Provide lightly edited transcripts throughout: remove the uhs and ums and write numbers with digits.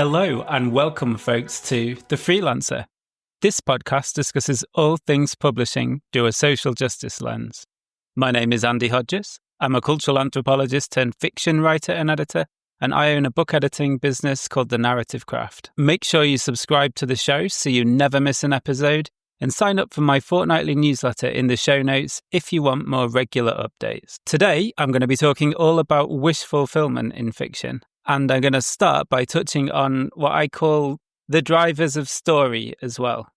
Hello and welcome, folks, to The Freelancer. This podcast discusses all things publishing through a social justice lens. My name is Andy Hodges. I'm a cultural anthropologist turned fiction writer and editor, and I own a book editing business called The Narrative Craft. Make sure you subscribe to the show so you never miss an episode, and sign up for my fortnightly newsletter in the show notes if you want more regular updates. Today, I'm going to be talking all about wish fulfillment in fiction. And I'm going to start by touching on what I call the drivers of story as well.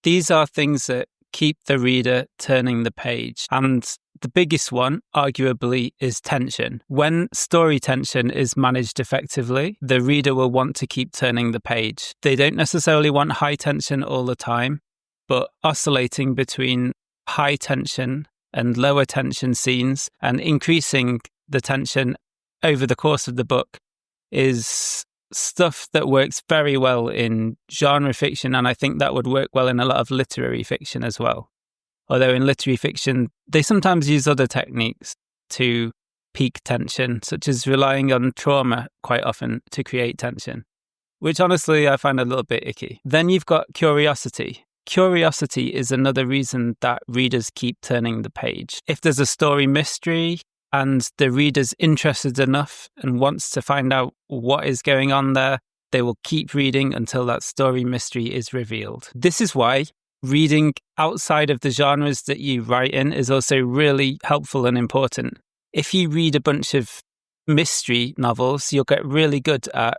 These are things that keep the reader turning the page. And the biggest one, arguably, is tension. When story tension is managed effectively, the reader will want to keep turning the page. They don't necessarily want high tension all the time, but oscillating between high tension and lower tension scenes and increasing the tension over the course of the book is stuff that works very well in genre fiction, and I think that would work well in a lot of literary fiction as well. Although in literary fiction, they sometimes use other techniques to peak tension, such as relying on trauma quite often to create tension, which honestly I find a little bit icky. Then you've got curiosity. Curiosity is another reason that readers keep turning the page. If there's a story mystery, and the reader's interested enough and wants to find out what is going on there, they will keep reading until that story mystery is revealed. This is why reading outside of the genres that you write in is also really helpful and important. If you read a bunch of mystery novels, you'll get really good at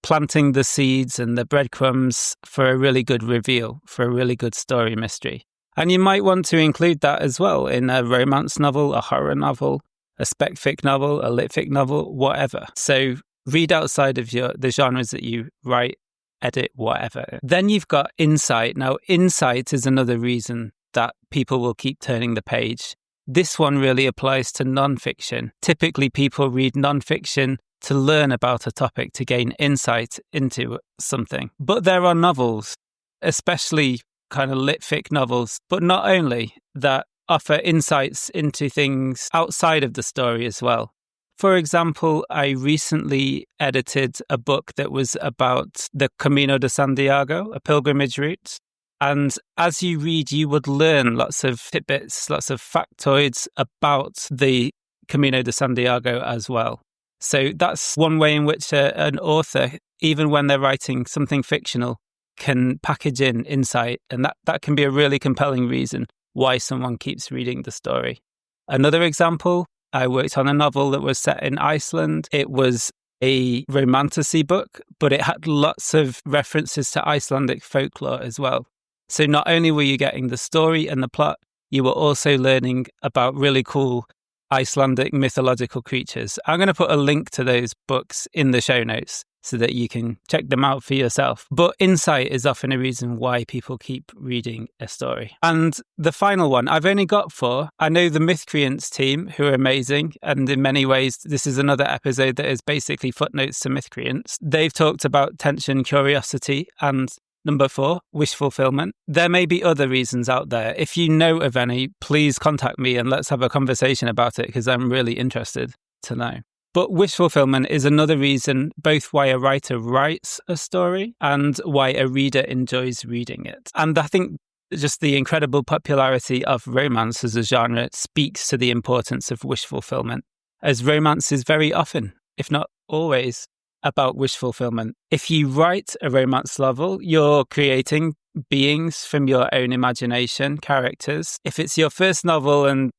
planting the seeds and the breadcrumbs for a really good reveal, for a really good story mystery. And you might want to include that as well in a romance novel, a horror novel, a spec fic novel, a lit fic novel, whatever. So read outside of the genres that you write, edit, whatever. Then you've got insight. Now, insight is another reason that people will keep turning the page. This one really applies to nonfiction. Typically, people read nonfiction to learn about a topic, to gain insight into something. But there are novels, especially kind of lit fic novels, but not only, that offer insights into things outside of the story as well. For example, I recently edited a book that was about the Camino de Santiago, a pilgrimage route. And as you read, you would learn lots of tidbits, lots of factoids about the Camino de Santiago as well. So that's one way in which an author, even when they're writing something fictional, can package in insight. And that can be a really compelling reason why someone keeps reading the story. Another example, I worked on a novel that was set in Iceland. It was a romantasy book, but it had lots of references to Icelandic folklore as well. So not only were you getting the story and the plot, you were also learning about really cool Icelandic mythological creatures. I'm going to put a link to those books in the show notes so that you can check them out for yourself. But insight is often a reason why people keep reading a story. And the final one, I've only got 4. I know the Mythcreants team, who are amazing, and in many ways, this is another episode that is basically footnotes to Mythcreants. They've talked about tension, curiosity, and number 4, wish fulfillment. There may be other reasons out there. If you know of any, please contact me and let's have a conversation about it, because I'm really interested to know. But wish fulfillment is another reason both why a writer writes a story and why a reader enjoys reading it. And I think just the incredible popularity of romance as a genre speaks to the importance of wish fulfillment, as romance is very often, if not always, about wish fulfillment. If you write a romance novel, you're creating beings from your own imagination, characters. If it's your first novel and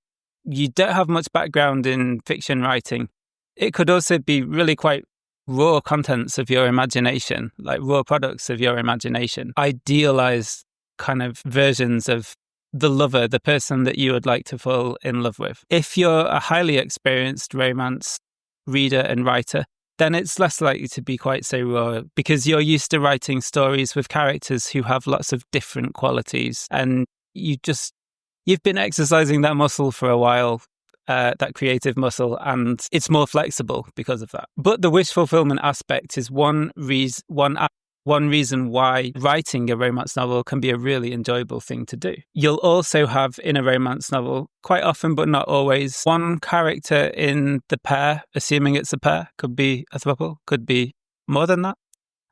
you don't have much background in fiction writing, it could also be really quite raw contents of your imagination, like raw products of your imagination, idealized kind of versions of the lover, the person that you would like to fall in love with. If you're a highly experienced romance reader and writer, then it's less likely to be quite so raw, because you're used to writing stories with characters who have lots of different qualities, and you've been exercising that muscle for a while, that creative muscle, and it's more flexible because of that. But the wish fulfillment aspect is one reason why writing a romance novel can be a really enjoyable thing to do. You'll also have in a romance novel, quite often but not always, one character in the pair, assuming it's a pair, could be a throuple, could be more than that.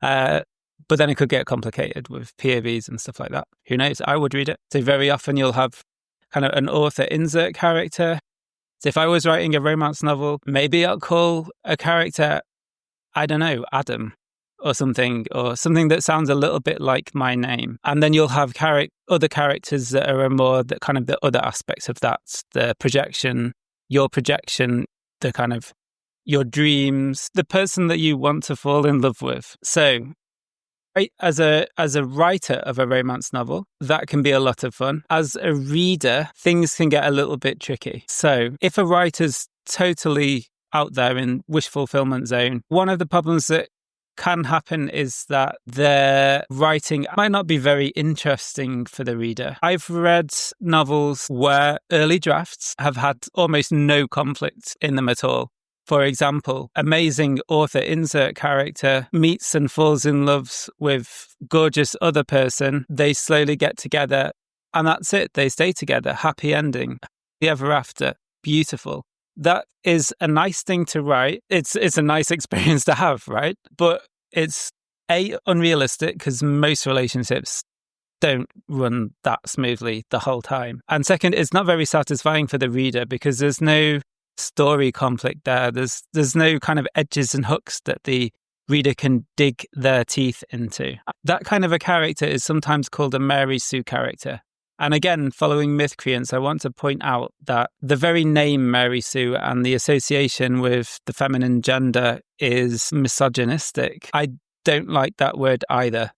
But then it could get complicated with POVs and stuff like that. Who knows? I would read it. So very often you'll have kind of an author insert character. So if I was writing a romance novel, maybe I'll call a character, I don't know, Adam or something that sounds a little bit like my name. And then you'll have other characters that are more the kind of the other aspects of that, the projection, the kind of your dreams, the person that you want to fall in love with. So as a writer of a romance novel, that can be a lot of fun. As a reader, things can get a little bit tricky. So if a writer's totally out there in wish fulfillment zone, one of the problems that can happen is that their writing might not be very interesting for the reader. I've read novels where early drafts have had almost no conflict in them at all. For example, amazing author insert character meets and falls in love with gorgeous other person. They slowly get together and that's it. They stay together. Happy ending. The ever after. Beautiful. That is a nice thing to write. It's a nice experience to have, right? But it's unrealistic because most relationships don't run that smoothly the whole time. And second, it's not very satisfying for the reader because there's no story conflict there. There's no kind of edges and hooks that the reader can dig their teeth into. That kind of a character is sometimes called a Mary Sue character. And again, following mythcreants, I want to point out that the very name Mary Sue and the association with the feminine gender is misogynistic. I don't like that word either.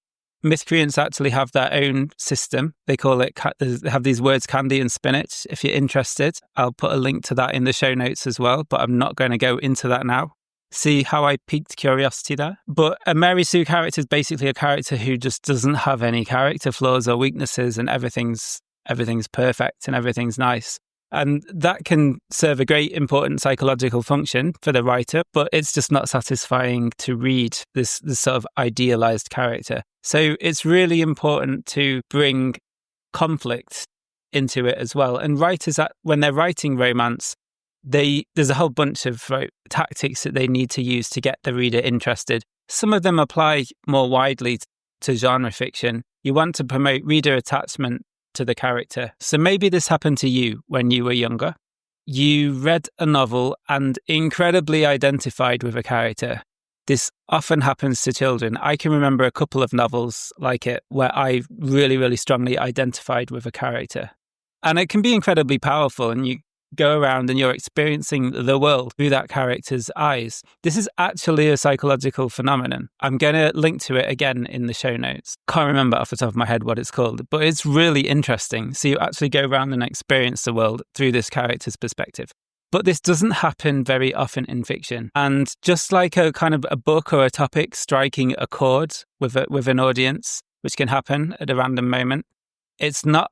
Mythcreants actually have their own system. They call it, they have these words candy and spinach. If you're interested, I'll put a link to that in the show notes as well, but I'm not going to go into that now. See how I piqued curiosity there? But a Mary Sue character is basically a character who just doesn't have any character flaws or weaknesses and everything's perfect and everything's nice. And that can serve a great important psychological function for the writer, but it's just not satisfying to read this sort of idealized character. So it's really important to bring conflict into it as well. And writers, when they're writing romance, there's a whole bunch of tactics that they need to use to get the reader interested. Some of them apply more widely to genre fiction. You want to promote reader attachment to the character. So maybe this happened to you when you were younger. You read a novel and incredibly identified with a character. This often happens to children. I can remember a couple of novels like it where I really, really strongly identified with a character. And it can be incredibly powerful, and you go around and you're experiencing the world through that character's eyes. This is actually a psychological phenomenon. I'm going to link to it again in the show notes. Can't remember off the top of my head what it's called, but it's really interesting. So you actually go around and experience the world through this character's perspective. But this doesn't happen very often in fiction. And just like a kind of a book or a topic striking a chord with an audience, which can happen at a random moment, it's not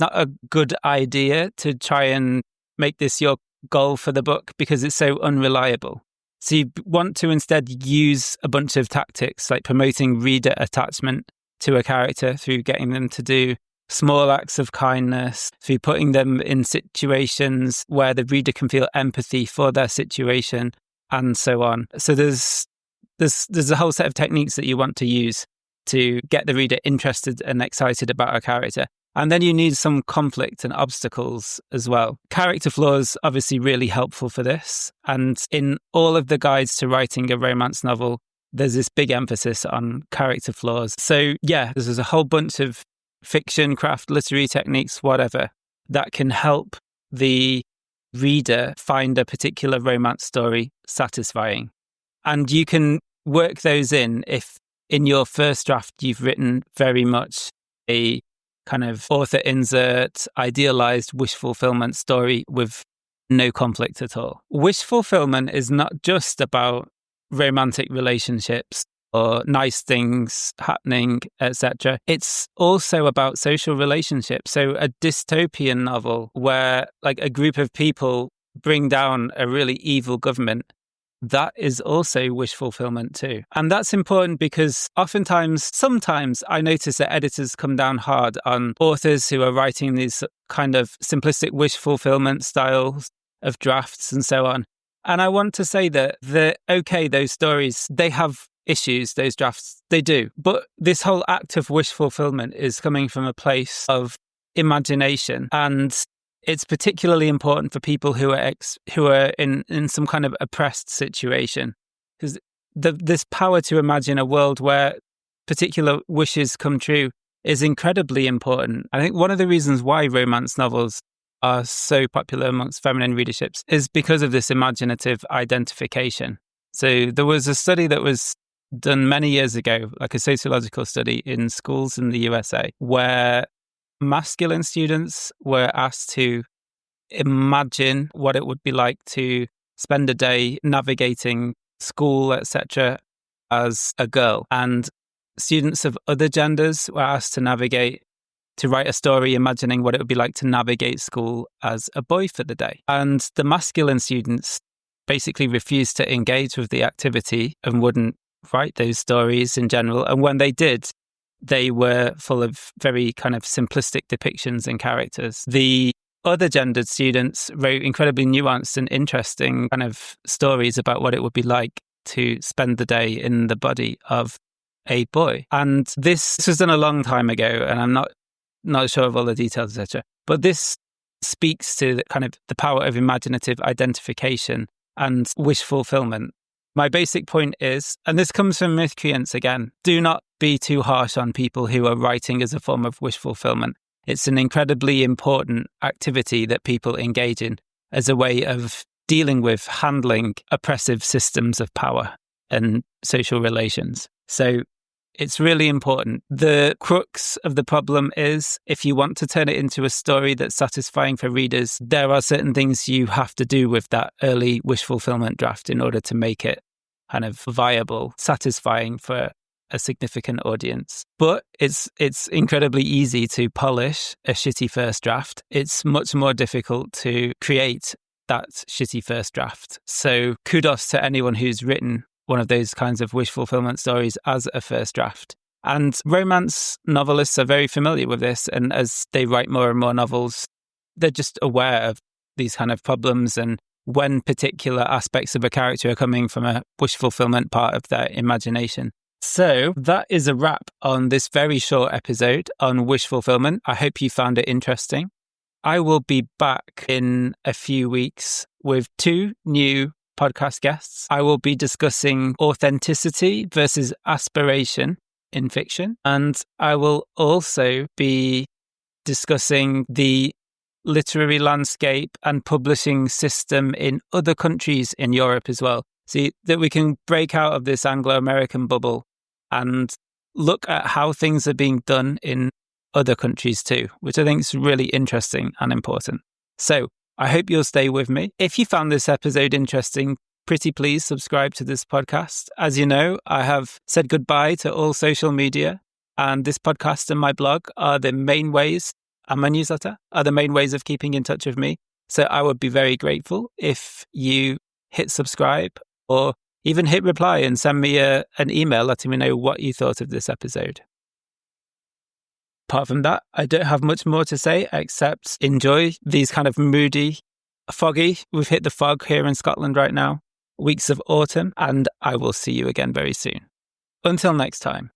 a good idea to try and make this your goal for the book because it's so unreliable. So you want to instead use a bunch of tactics like promoting reader attachment to a character through getting them to do small acts of kindness, through putting them in situations where the reader can feel empathy for their situation, and so on. So there's a whole set of techniques that you want to use to get the reader interested and excited about a character. And then you need some conflict and obstacles as well. Character flaws obviously really helpful for this. And in all of the guides to writing a romance novel, there's this big emphasis on character flaws. So yeah, there's a whole bunch of fiction, craft, literary techniques, whatever, that can help the reader find a particular romance story satisfying. And you can work those in if in your first draft you've written very much a kind of author insert, idealized wish fulfillment story with no conflict at all. Wish fulfillment is not just about romantic relationships or nice things happening, etc. It's also about social relationships. So a dystopian novel where like a group of people bring down a really evil government, that is also wish fulfillment too. And that's important because sometimes I notice that editors come down hard on authors who are writing these kind of simplistic wish fulfillment styles of drafts and so on. And I want to say that those stories, they have issues, those drafts, they do. But this whole act of wish fulfillment is coming from a place of imagination, and it's particularly important for people who are in some kind of oppressed situation, because this power to imagine a world where particular wishes come true is incredibly important. I think one of the reasons why romance novels are so popular amongst feminine readerships is because of this imaginative identification. So there was a study that was done many years ago, like a sociological study in schools in the USA, where masculine students were asked to imagine what it would be like to spend a day navigating school, etc., as a girl. And students of other genders were asked to write a story imagining what it would be like to navigate school as a boy for the day. And the masculine students basically refused to engage with the activity and wouldn't write those stories in general. And when they did, they were full of very kind of simplistic depictions and characters. The other gendered students wrote incredibly nuanced and interesting kind of stories about what it would be like to spend the day in the body of a boy. And this was done a long time ago, and I'm not sure of all the details, etc. But this speaks to the power of imaginative identification and wish fulfillment. My basic point is, and this comes from miscreants again, do not be too harsh on people who are writing as a form of wish fulfillment. It's an incredibly important activity that people engage in as a way of dealing with handling oppressive systems of power and social relations. So it's really important. The crux of the problem is, if you want to turn it into a story that's satisfying for readers, there are certain things you have to do with that early wish fulfillment draft in order to make it kind of viable, satisfying for a significant audience. But it's incredibly easy to polish a shitty first draft. It's much more difficult to create that shitty first draft. So kudos to anyone who's written one of those kinds of wish fulfillment stories as a first draft. And romance novelists are very familiar with this. And as they write more and more novels, they're just aware of these kind of problems and when particular aspects of a character are coming from a wish fulfillment part of their imagination. So that is a wrap on this very short episode on wish fulfillment. I hope you found it interesting. I will be back in a few weeks with 2 new podcast guests. I will be discussing authenticity versus aspiration in fiction. And I will also be discussing the literary landscape and publishing system in other countries in Europe as well. See, that we can break out of this Anglo-American bubble and look at how things are being done in other countries too, which I think is really interesting and important. So I hope you'll stay with me. If you found this episode interesting, pretty please subscribe to this podcast. As you know, I have said goodbye to all social media, and this podcast and my blog are the main ways, and my newsletter are the main ways of keeping in touch with me. So I would be very grateful if you hit subscribe or even hit reply and send me an email letting me know what you thought of this episode. Apart from that, I don't have much more to say except enjoy these kind of moody, foggy, we've hit the fog here in Scotland right now, weeks of autumn, and I will see you again very soon. Until next time.